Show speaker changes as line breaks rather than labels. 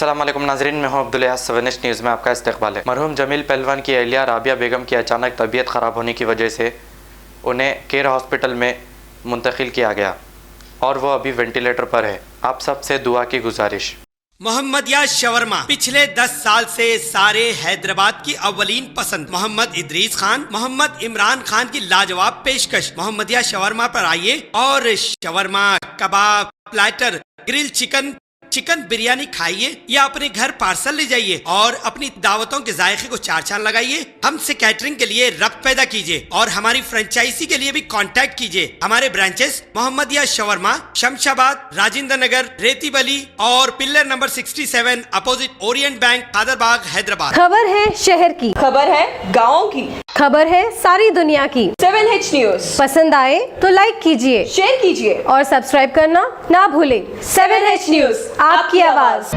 अस्सलाम वालेकुम नाजरीन, मैं हूं अब्दुल अहद। 7 न्यूज़ में आपका इस्तकबाल है। मरहूम जमील पहलवान की अहलिया राबिया बेगम की अचानक तबीयत ख़राब होने की वजह से उन्हें केयर हॉस्पिटल में मुंतकिल किया गया और वो अभी वेंटिलेटर पर है। आप सब से दुआ की गुजारिश।
मोहम्मदिया शवरमा पिछले 10 साल से सारे हैदराबाद की अव्वलीन पसंद मोहम्मद इदरीस खान, मोहम्मद इमरान खान की लाजवाब पेशकश। मोहम्मदिया शवरमा पर आइए और शवरमा, कबाब, platter, grill chicken, chicken biryani खाइए या अपने घर पार्सल ले जाइए और अपनी दावतों के जायके को चार चांद लगाइए। हमसे कैटरिंग के लिए रब्त पैदा कीजिए और हमारी फ्रेंचाइजी के लिए भी कांटेक्ट कीजिए। हमारे ब्रांचेस मोहम्मदिया शवरमा, शमशाबाद, राजेंद्र नगर, रेती बली और pillar number 67 opposite Orient bank, Kadarbagh, Hyderabad.
खबर है शहर की,
खबर है गाँव की,
खबर है सारी दुनिया की।
7H न्यूज़
पसंद आए तो लाइक कीजिए,
शेयर कीजिए
और सब्सक्राइब करना ना भूलें।
7H न्यूज़,
आपकी आवाज।